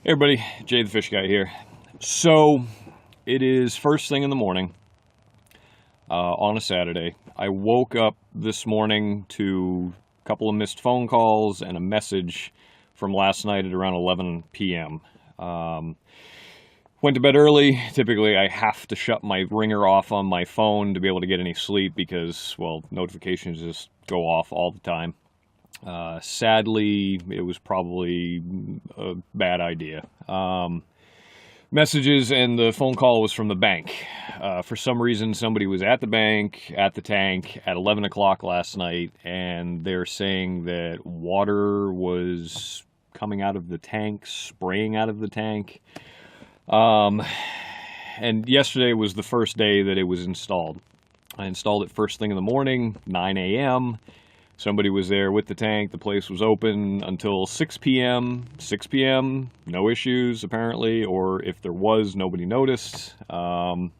Hey everybody, Jay the Fish Guy here. So it is first thing in the morning on a Saturday. I woke up this morning to a couple of missed phone calls and a message from last night at around 11 p.m. Went to bed early. Typically, I have to shut my ringer off on my phone to be able to get any sleep because, well, notifications just go off all the time. Sadly, it was probably a bad idea. Messages and the phone call was from the bank. For some reason, somebody was at the bank, at the tank, at 11 o'clock last night, and they're saying that water was coming out of the tank, spraying out of the tank. And yesterday was the first day that it was installed. I installed it first thing in the morning, 9 a.m., Somebody was there with the tank. The place was open until 6 p.m. 6 p.m., no issues apparently, or if there was, nobody noticed. So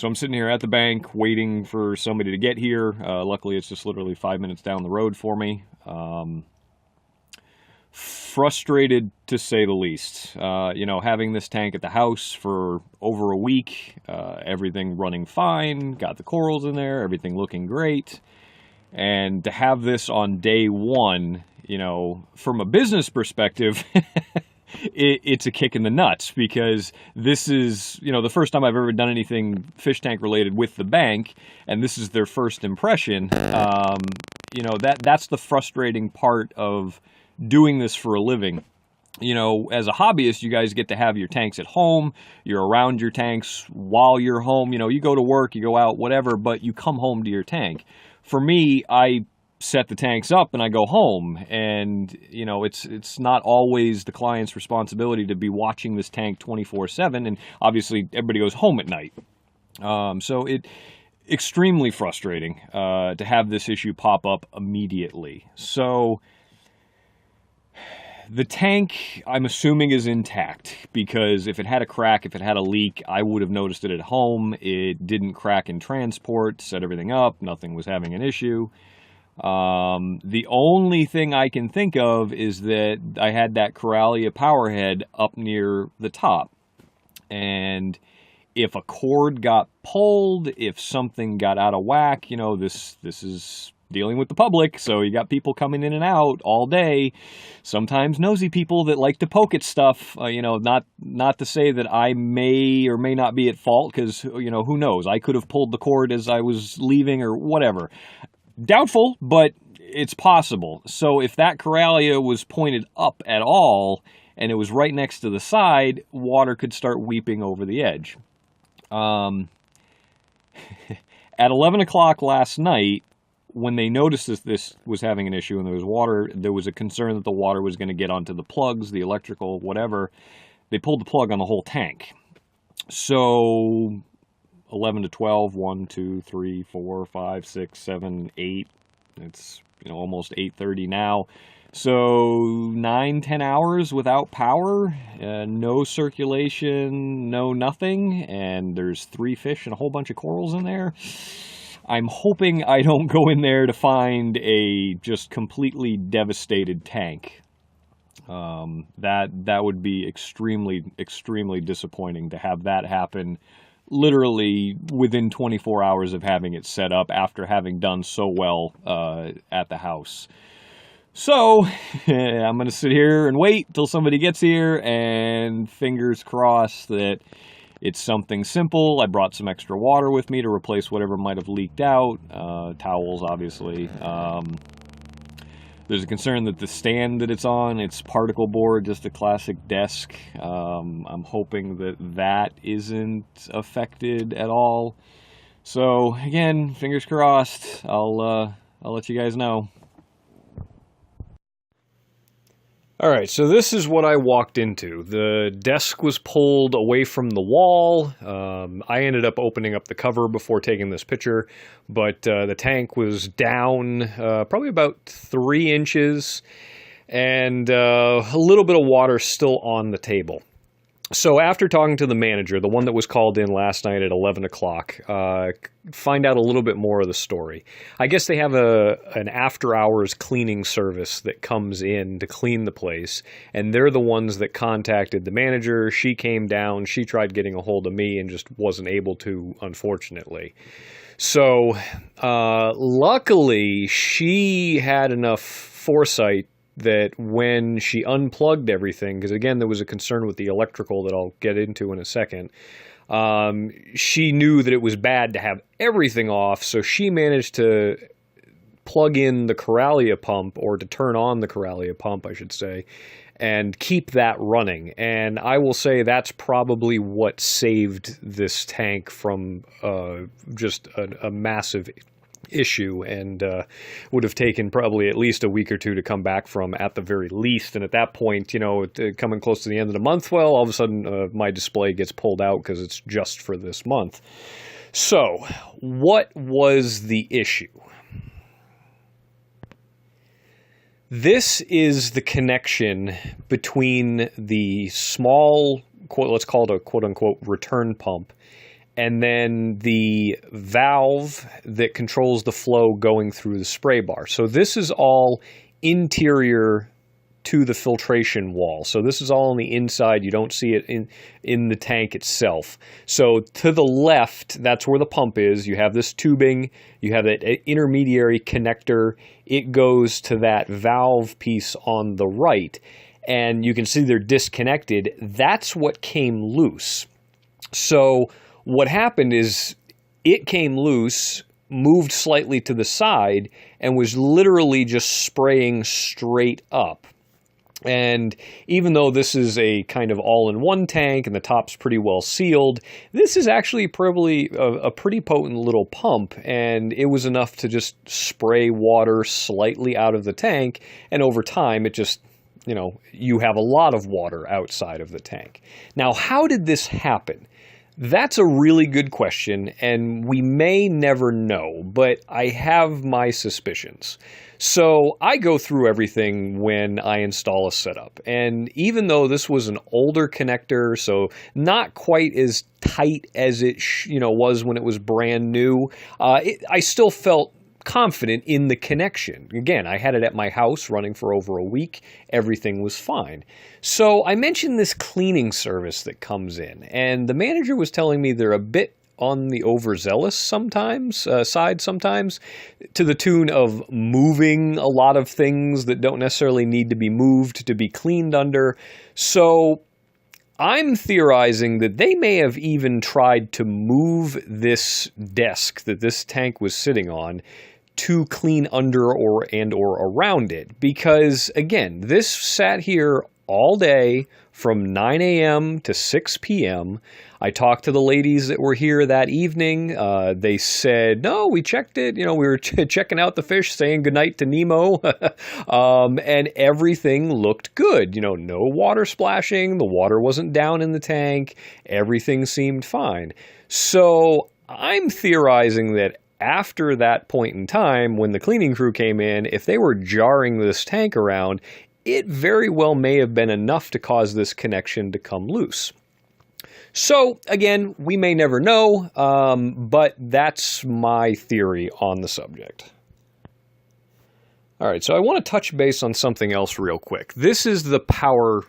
I'm sitting here at the bank waiting for somebody to get here. Luckily, it's just literally 5 minutes down the road for me. Frustrated to say the least. Having this tank at the house for over a week, everything running fine, got the corals in there, everything looking great. And to have this on day one, from a business perspective, it's a kick in the nuts because this is, the first time I've ever done anything fish tank related with the bank, and this is their first impression. That's the frustrating part of doing this for a living. As a hobbyist, you guys get to have your tanks at home. You're around your tanks while you're home. You go to work, you go out, whatever, but you come home to your tank. For me, I set the tanks up and I go home, and it's not always the client's responsibility to be watching this tank 24/7, and obviously everybody goes home at night. So it extremely frustrating to have this issue pop up immediately. So the tank, I'm assuming, is intact because if it had a crack, if it had a leak, I would have noticed it at home. It didn't crack in transport, set everything up, nothing was having an issue. The only thing I can think of is that I had that Coralia power head up near the top. And if a cord got pulled, if something got out of whack, this is dealing with the public, so you got people coming in and out all day, sometimes nosy people that like to poke at stuff, not to say that I may or may not be at fault, because, who knows, I could have pulled the cord as I was leaving or whatever. Doubtful, but it's possible. So if that Coralia was pointed up at all, and it was right next to the side, water could start weeping over the edge. At 11 o'clock last night, when they noticed this was having an issue and there was a concern that the water was going to get onto the plugs, the electrical, whatever, they pulled the plug on the whole tank. So 11 to 12, 1, 2, 3, 4, 5, 6, 7, 8, it's almost 8:30 now. So 9-10 hours without power, no circulation, no nothing, and there's 3 fish and a whole bunch of corals in there. I'm hoping I don't go in there to find a just completely devastated tank. That would be extremely, extremely disappointing to have that happen literally within 24 hours of having it set up after having done so well at the house. So I'm going to sit here and wait till somebody gets here, and fingers crossed that it's something simple. I brought some extra water with me to replace whatever might have leaked out. Towels, obviously. There's a concern that the stand that it's on, it's particle board, just a classic desk. I'm hoping that isn't affected at all. So again, fingers crossed. I'll let you guys know. All right, so this is what I walked into. The desk was pulled away from the wall. I ended up opening up the cover before taking this picture, but the tank was down probably about 3 inches, and a little bit of water still on the table. So after talking to the manager, the one that was called in last night at 11 o'clock, find out a little bit more of the story. I guess they have an after-hours cleaning service that comes in to clean the place, and they're the ones that contacted the manager. She came down, she tried getting a hold of me and just wasn't able to, unfortunately. So luckily, she had enough foresight that when she unplugged everything, because again, there was a concern with the electrical that I'll get into in a second, she knew that it was bad to have everything off, so she managed to plug in the Coralia pump, or to turn on the Coralia pump, I should say, and keep that running. And I will say that's probably what saved this tank from just a massive issue, and would have taken probably at least a week or two to come back from at the very least. And at that point, coming close to the end of the month, well, all of a sudden my display gets pulled out because it's just for this month. So what was the issue? This is the connection between the small, let's call it a quote-unquote return pump, and then the valve that controls the flow going through the spray bar. So this is all interior to the filtration wall. So this is all on the inside. You don't see it in the tank itself. So to the left, that's where the pump is. You have this tubing. You have that intermediary connector. It goes to that valve piece on the right. And you can see they're disconnected. That's what came loose. So what happened is it came loose, moved slightly to the side, and was literally just spraying straight up. And even though this is a kind of all-in-one tank and the top's pretty well sealed, this is actually probably a pretty potent little pump, and it was enough to just spray water slightly out of the tank, and over time it just, you have a lot of water outside of the tank. Now, how did this happen? That's a really good question, and we may never know, but I have my suspicions. So I go through everything when I install a setup, and even though this was an older connector, so not quite as tight as it was when it was brand new, I still felt confident in the connection. Again, I had it at my house running for over a week. Everything was fine. So I mentioned this cleaning service that comes in, and the manager was telling me they're a bit on the overzealous side sometimes, to the tune of moving a lot of things that don't necessarily need to be moved to be cleaned under. So I'm theorizing that they may have even tried to move this desk that this tank was sitting on to clean under or around it. Because, again, this sat here all day from 9 a.m. to 6 p.m. I talked to the ladies that were here that evening. They said, no, we checked it. We were checking out the fish, saying goodnight to Nemo. And everything looked good. No water splashing. The water wasn't down in the tank. Everything seemed fine. So I'm theorizing that after that point in time, when the cleaning crew came in, if they were jarring this tank around, it very well may have been enough to cause this connection to come loose. So, again, we may never know, but that's my theory on the subject. All right, so I want to touch base on something else real quick. This is the power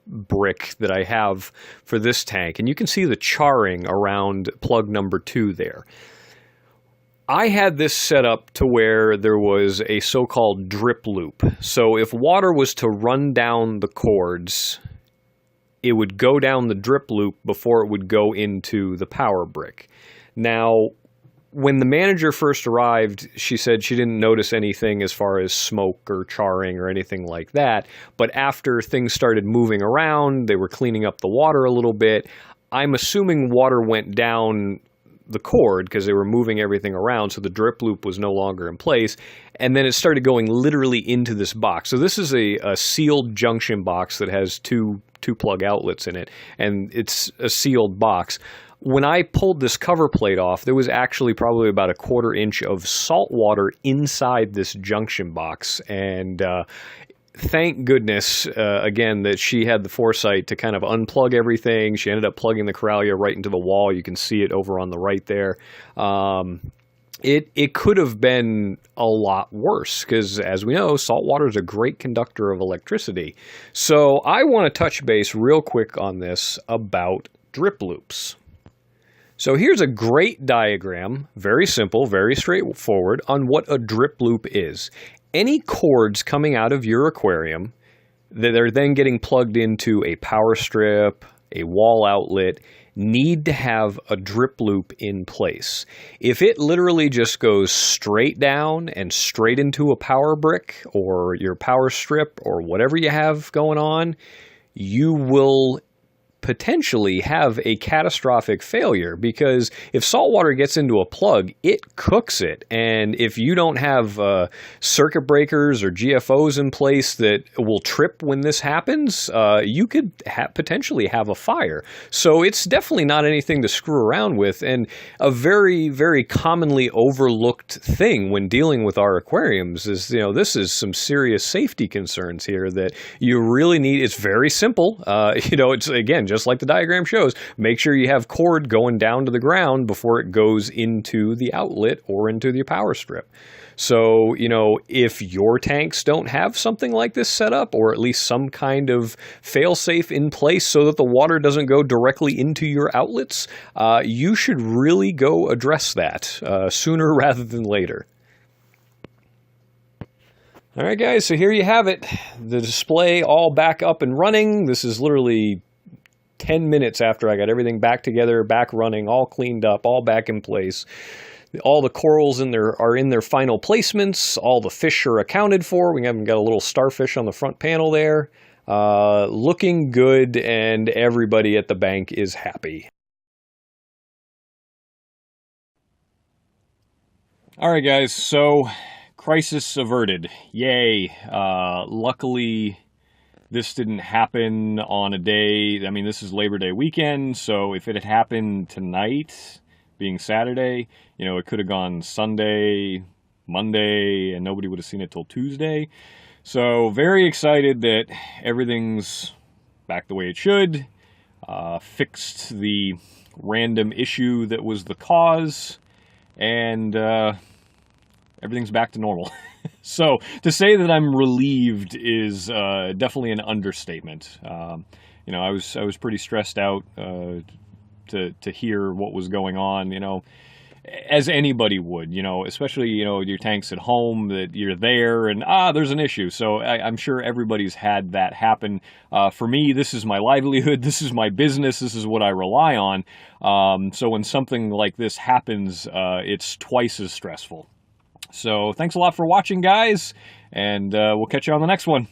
brick that I have for this tank, and you can see the charring around plug number 2 there. I had this set up to where there was a so-called drip loop. So if water was to run down the cords, it would go down the drip loop before it would go into the power brick. Now, when the manager first arrived, she said she didn't notice anything as far as smoke or charring or anything like that. But after things started moving around, they were cleaning up the water a little bit. I'm assuming water went down the cord because they were moving everything around, so the drip loop was no longer in place, and then it started going literally into this box. So this is a sealed junction box that has two plug outlets in it, and it's a sealed box. When I pulled this cover plate off, there was actually probably about a 1/4 inch of salt water inside this junction box, and thank goodness, again, that she had the foresight to kind of unplug everything. She ended up plugging the Coralia right into the wall. You can see it over on the right there. It could have been a lot worse because, as we know, salt water is a great conductor of electricity. So I want to touch base real quick on this about drip loops. So here's a great diagram, very simple, very straightforward, on what a drip loop is. Any cords coming out of your aquarium that are then getting plugged into a power strip, a wall outlet, need to have a drip loop in place. If it literally just goes straight down and straight into a power brick or your power strip or whatever you have going on, you will potentially have a catastrophic failure, because if salt water gets into a plug, it cooks it. And if you don't have circuit breakers or GFOs in place that will trip when this happens, you could potentially have a fire. So it's definitely not anything to screw around with, and a very, very commonly overlooked thing when dealing with our aquariums is, this is some serious safety concerns here that you really need. It's very simple. It's, again, just like the diagram shows, make sure you have cord going down to the ground before it goes into the outlet or into the power strip. So, if your tanks don't have something like this set up, or at least some kind of fail-safe in place so that the water doesn't go directly into your outlets, you should really go address that sooner rather than later. All right, guys, so here you have it. The display all back up and running. This is literally 10 minutes after I got everything back together, back running, all cleaned up, all back in place. All the corals are in their final placements. All the fish are accounted for. We haven't got a little starfish on the front panel there. Looking good, and everybody at the bank is happy. All right, guys, so crisis averted. Yay. Luckily, this didn't happen on a day. I mean, this is Labor Day weekend, so if it had happened tonight, being Saturday, it could have gone Sunday, Monday, and nobody would have seen it till Tuesday. So very excited that everything's back the way it should. Fixed the random issue that was the cause, and everything's back to normal. So to say that I'm relieved is definitely an understatement. I was pretty stressed out to hear what was going on, as anybody would, especially, your tanks at home, that you're there and, there's an issue. So I'm sure everybody's had that happen. For me, this is my livelihood. This is my business. This is what I rely on. So when something like this happens, it's twice as stressful. So thanks a lot for watching, guys, and we'll catch you on the next one.